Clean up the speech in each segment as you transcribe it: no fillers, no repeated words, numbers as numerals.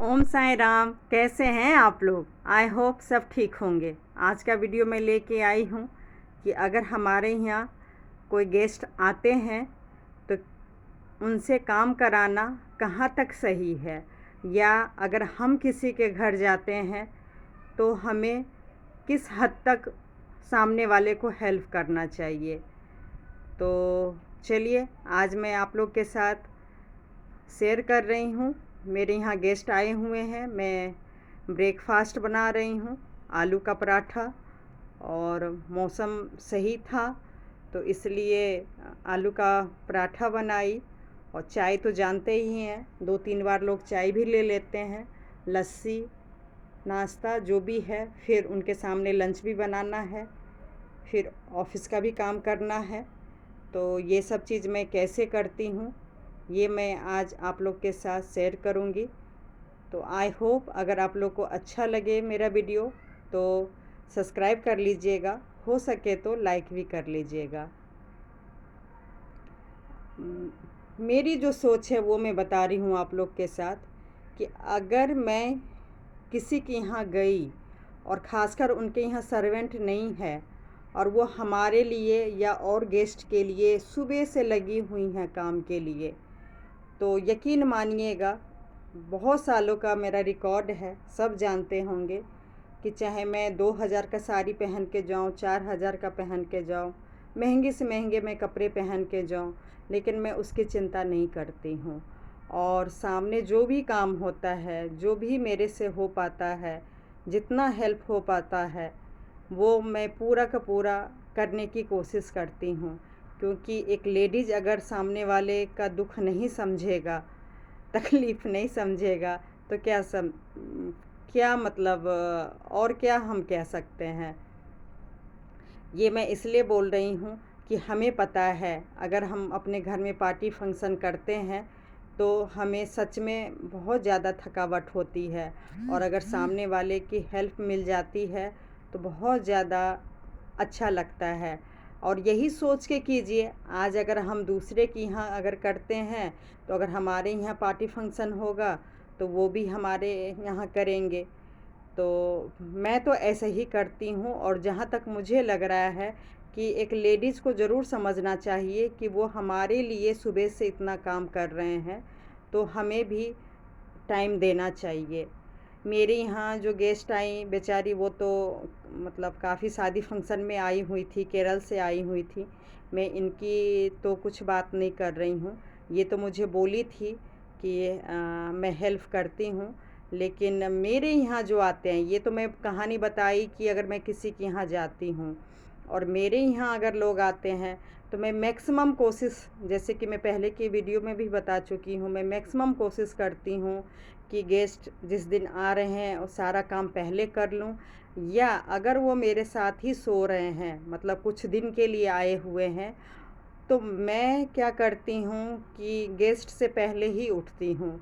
ओम साई राम। कैसे हैं आप लोग? आई होप सब ठीक होंगे। आज का वीडियो मैं लेके आई हूँ कि अगर हमारे यहाँ कोई गेस्ट आते हैं तो उनसे काम कराना कहाँ तक सही है, या अगर हम किसी के घर जाते हैं तो हमें किस हद तक सामने वाले को हेल्प करना चाहिए। तो चलिए आज मैं आप लोग के साथ शेयर कर रही हूँ। मेरे यहाँ गेस्ट आए हुए हैं, मैं ब्रेकफास्ट बना रही हूँ, आलू का पराठा। और मौसम सही था तो इसलिए आलू का पराठा बनाई। और चाय तो जानते ही हैं, 2-3 बार लोग चाय भी ले लेते हैं। लस्सी, नाश्ता जो भी है, फिर उनके सामने लंच भी बनाना है, फिर ऑफिस का भी काम करना है। तो ये सब चीज़ मैं कैसे करती हूँ ये मैं आज आप लोग के साथ शेयर करूँगी। तो आई होप अगर आप लोग को अच्छा लगे मेरा वीडियो तो सब्सक्राइब कर लीजिएगा, हो सके तो लाइक भी कर लीजिएगा। मेरी जो सोच है वो मैं बता रही हूँ आप लोग के साथ कि अगर मैं किसी के यहाँ गई और ख़ासकर उनके यहाँ सर्वेंट नहीं है और वो हमारे लिए या और गेस्ट के लिए सुबह से लगी हुई हैं काम के लिए, तो यकीन मानिएगा बहुत सालों का मेरा रिकॉर्ड है। सब जानते होंगे कि चाहे मैं 2000 का साड़ी पहन के जाऊँ, 4000 का पहन के जाऊँ, महंगे से महंगे मैं कपड़े पहन के जाऊँ, लेकिन मैं उसकी चिंता नहीं करती हूँ। और सामने जो भी काम होता है, जो भी मेरे से हो पाता है, जितना हेल्प हो पाता है, वो मैं पूरा का पूरा करने की कोशिश करती हूँ। क्योंकि एक लेडीज़ अगर सामने वाले का दुख नहीं समझेगा, तकलीफ़ नहीं समझेगा, तो क्या मतलब और क्या हम कह सकते हैं। ये मैं इसलिए बोल रही हूँ कि हमें पता है अगर हम अपने घर में पार्टी फंक्शन करते हैं तो हमें सच में बहुत ज़्यादा थकावट होती है, और अगर सामने वाले की हेल्प मिल जाती है तो बहुत ज़्यादा अच्छा लगता है। और यही सोच के कीजिए, आज अगर हम दूसरे के यहाँ अगर करते हैं तो अगर हमारे यहाँ पार्टी फंक्शन होगा तो वो भी हमारे यहाँ करेंगे। तो मैं तो ऐसे ही करती हूँ। और जहाँ तक मुझे लग रहा है कि एक लेडीज़ को ज़रूर समझना चाहिए कि वो हमारे लिए सुबह से इतना काम कर रहे हैं तो हमें भी टाइम देना चाहिए। मेरे यहाँ जो गेस्ट आई बेचारी, वो तो मतलब काफ़ी शादी फंक्शन में आई हुई थी, केरल से आई हुई थी। मैं इनकी तो कुछ बात नहीं कर रही हूँ, ये तो मुझे बोली थी कि मैं हेल्प करती हूँ। लेकिन मेरे यहाँ जो आते हैं, ये तो मैं कहानी बताई कि अगर मैं किसी के यहाँ जाती हूँ और मेरे यहाँ अगर लोग आते हैं तो मैं मैक्सिमम कोशिश, जैसे कि मैं पहले की वीडियो में भी बता चुकी हूँ, मैं मैक्सिमम कोशिश करती हूँ कि गेस्ट जिस दिन आ रहे हैं वो सारा काम पहले कर लूँ। या अगर वो मेरे साथ ही सो रहे हैं, मतलब कुछ दिन के लिए आए हुए हैं, तो मैं क्या करती हूँ कि गेस्ट से पहले ही उठती हूँ।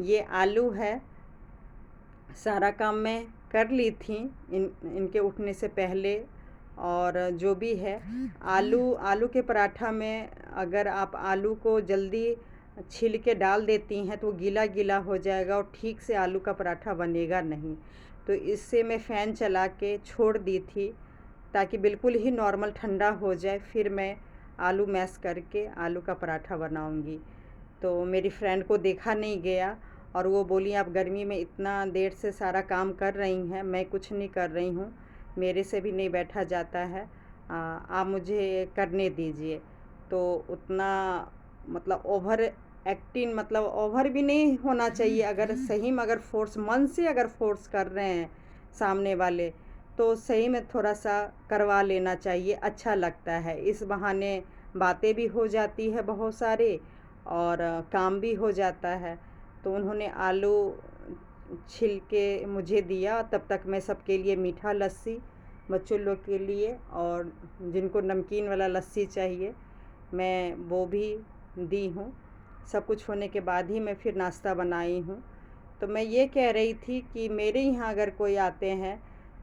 ये आलू है, सारा काम मैं कर ली थी इनके उठने से पहले। और जो भी है, आलू के पराठा में अगर आप आलू को जल्दी छील के डाल देती हैं तो वो गीला गीला हो जाएगा और ठीक से आलू का पराठा बनेगा नहीं। तो इससे मैं फ़ैन चला के छोड़ दी थी ताकि बिल्कुल ही नॉर्मल ठंडा हो जाए, फिर मैं आलू मैश करके आलू का पराठा बनाऊंगी। तो मेरी फ्रेंड को देखा नहीं गया और वो बोली आप गर्मी में इतना देर से सारा काम कर रही हैं, मैं कुछ नहीं कर रही हूँ, मेरे से भी नहीं बैठा जाता है, आप मुझे करने दीजिए। तो उतना मतलब ओवर एक्टिंग, मतलब ओवर भी नहीं होना चाहिए। अगर सही में अगर फोर्स, मन से अगर फोर्स कर रहे हैं सामने वाले, तो सही में थोड़ा सा करवा लेना चाहिए, अच्छा लगता है। इस बहाने बातें भी हो जाती है बहुत सारे और काम भी हो जाता है। तो उन्होंने आलू छिल के मुझे दिया, तब तक मैं सबके लिए मीठा लस्सी, बच्चों लोग के लिए और जिनको नमकीन वाला लस्सी चाहिए मैं वो भी दी हूँ। सब कुछ होने के बाद ही मैं फिर नाश्ता बनाई हूँ। तो मैं ये कह रही थी कि मेरे यहाँ अगर कोई आते हैं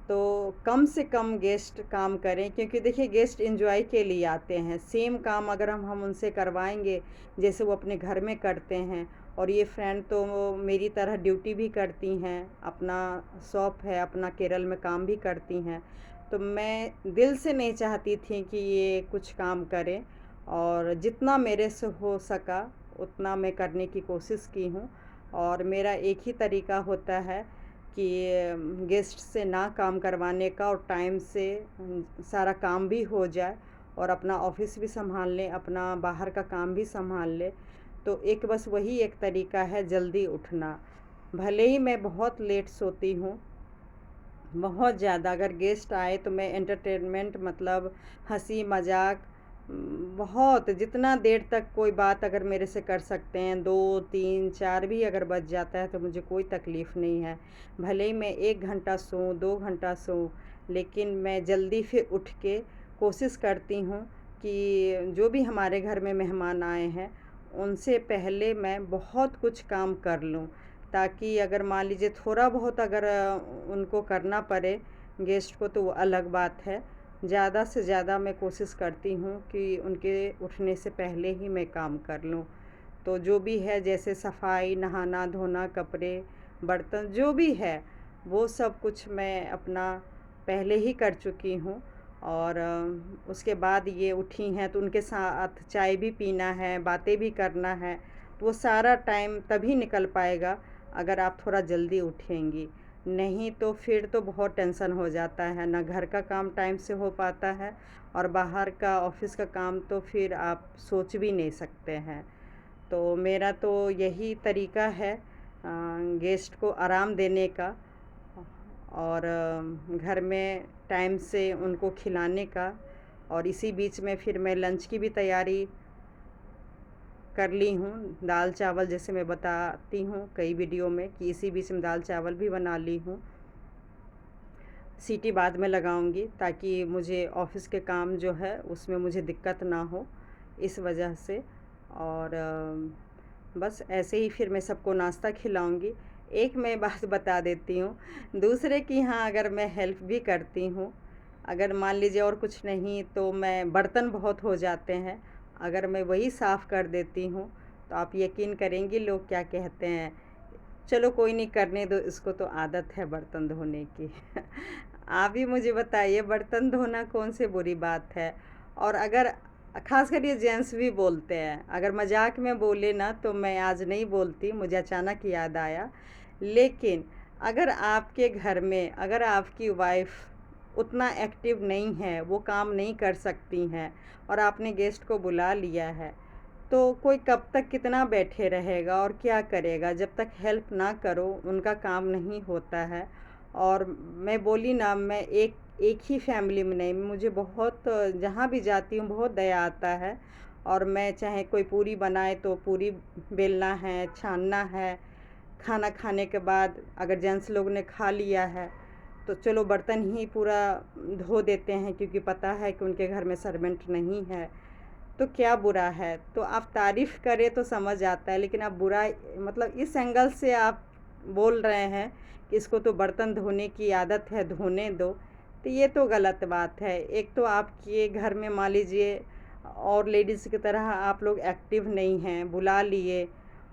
तो कम से कम गेस्ट काम करें, क्योंकि देखिए गेस्ट एंजॉय के लिए आते हैं। सेम काम अगर हम उनसे करवाएंगे जैसे वो अपने घर में करते हैं, और ये फ्रेंड तो मेरी तरह ड्यूटी भी करती हैं, अपना शॉप है, अपना केरल में काम भी करती हैं। तो मैं दिल से नहीं चाहती थी कि ये कुछ काम करें, और जितना मेरे से हो सका उतना मैं करने की कोशिश की हूँ। और मेरा एक ही तरीका होता है कि गेस्ट से ना काम करवाने का, और टाइम से सारा काम भी हो जाए और अपना ऑफिस भी संभाल लें, अपना बाहर का काम भी संभाल लें। तो एक बस वही एक तरीका है, जल्दी उठना। भले ही मैं बहुत लेट सोती हूँ, बहुत ज़्यादा, अगर गेस्ट आए तो मैं एंटरटेनमेंट मतलब हंसी मजाक, बहुत जितना देर तक कोई बात अगर मेरे से कर सकते हैं, 2 3 4 भी अगर बज जाता है तो मुझे कोई तकलीफ़ नहीं है। भले ही मैं 1 घंटा सोऊं, 2 घंटा सोऊं, लेकिन मैं जल्दी फिर उठ के कोशिश करती हूँ कि जो भी हमारे घर में मेहमान आए हैं उनसे पहले मैं बहुत कुछ काम कर लूँ, ताकि अगर मान लीजिए थोड़ा बहुत अगर उनको करना पड़े गेस्ट को, तो वो अलग बात है। ज़्यादा से ज़्यादा मैं कोशिश करती हूँ कि उनके उठने से पहले ही मैं काम कर लूँ। तो जो भी है, जैसे सफाई, नहाना धोना, कपड़े, बर्तन, जो भी है वो सब कुछ मैं अपना पहले ही कर चुकी हूँ। और उसके बाद ये उठी हैं तो उनके साथ चाय भी पीना है, बातें भी करना है, तो वो सारा टाइम तभी निकल पाएगा अगर आप थोड़ा जल्दी उठेंगी। नहीं तो फिर तो बहुत टेंशन हो जाता है, ना घर का काम टाइम से हो पाता है, और बाहर का ऑफिस का काम तो फिर आप सोच भी नहीं सकते हैं। तो मेरा तो यही तरीका है गेस्ट को आराम देने का, और घर में टाइम से उनको खिलाने का। और इसी बीच में फिर मैं लंच की भी तैयारी कर ली हूँ। दाल चावल, जैसे मैं बताती हूँ कई वीडियो में कि इसी बीच में दाल चावल भी बना ली हूँ। सीटी बाद में लगाऊंगी ताकि मुझे ऑफिस के काम जो है उसमें मुझे दिक्कत ना हो, इस वजह से। और बस ऐसे ही फिर मैं सबको नाश्ता खिलाऊंगी। एक मैं बात बता देती हूँ, दूसरे की यहाँ अगर मैं हेल्प भी करती हूँ, अगर मान लीजिए और कुछ नहीं तो मैं, बर्तन बहुत हो जाते हैं, अगर मैं वही साफ़ कर देती हूँ तो आप यकीन करेंगी लोग क्या कहते हैं, चलो कोई नहीं, करने दो, इसको तो आदत है बर्तन धोने की। आप ही मुझे बताइए, बर्तन धोना कौन सी बुरी बात है। और अगर खास कर ये जेंट्स भी बोलते हैं, अगर मजाक में बोले ना तो मैं आज नहीं बोलती, मुझे अचानक याद आया। लेकिन अगर आपके घर में अगर आपकी वाइफ उतना एक्टिव नहीं है, वो काम नहीं कर सकती हैं, और आपने गेस्ट को बुला लिया है, तो कोई कब तक कितना बैठे रहेगा और क्या करेगा। जब तक हेल्प ना करो उनका काम नहीं होता है। और मैं बोली ना, मैं एक एक ही फैमिली में नहीं, मुझे बहुत, जहाँ भी जाती हूँ बहुत दया आता है। और मैं चाहे कोई पूरी बनाए तो पूरी बेलना है, छानना है, खाना खाने के बाद अगर जेंट्स लोग ने खा लिया है तो चलो बर्तन ही पूरा धो देते हैं, क्योंकि पता है कि उनके घर में सर्वेंट नहीं है, तो क्या बुरा है। तो आप तारीफ़ करें तो समझ आता है, लेकिन आप बुरा मतलब इस एंगल से आप बोल रहे हैं कि इसको तो बर्तन धोने की आदत है, धोने दो, तो ये तो गलत बात है। एक तो आपके घर में मान लीजिए और लेडीज़ की तरह आप लोग एक्टिव नहीं हैं, बुला लिए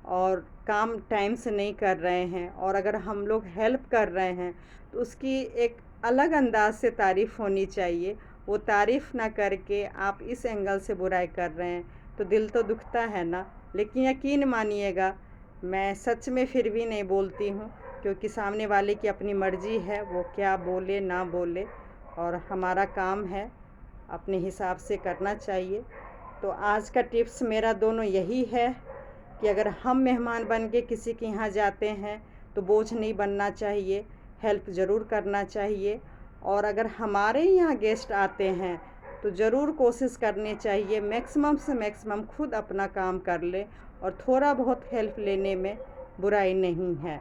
और काम टाइम से नहीं कर रहे हैं, और अगर हम लोग हेल्प कर रहे हैं तो उसकी एक अलग अंदाज से तारीफ़ होनी चाहिए। वो तारीफ़ ना करके आप इस एंगल से बुराई कर रहे हैं तो दिल तो दुखता है ना। लेकिन यकीन मानिएगा, मैं सच में फिर भी नहीं बोलती हूँ, क्योंकि सामने वाले की अपनी मर्ज़ी है, वो क्या बोले ना बोले, और हमारा काम है अपने हिसाब से करना चाहिए। तो आज का टिप्स मेरा दोनों यही है कि अगर हम मेहमान बन के किसी के यहाँ जाते हैं तो बोझ नहीं बनना चाहिए, हेल्प ज़रूर करना चाहिए। और अगर हमारे यहाँ गेस्ट आते हैं तो ज़रूर कोशिश करनी चाहिए मैक्सिमम से मैक्सिमम खुद अपना काम कर ले, और थोड़ा बहुत हेल्प लेने में बुराई नहीं है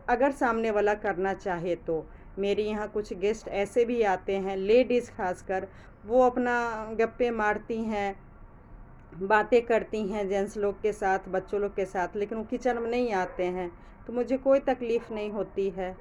अगर सामने वाला करना चाहे तो। मेरे यहाँ कुछ गेस्ट ऐसे भी आते हैं, लेडीज़ खासकर, वो अपना गप्पे मारती हैं, बातें करती हैं जेंट्स लोग के साथ, बच्चों लोग के साथ, लेकिन वो किचन में नहीं आते हैं, तो मुझे कोई तकलीफ़ नहीं होती है।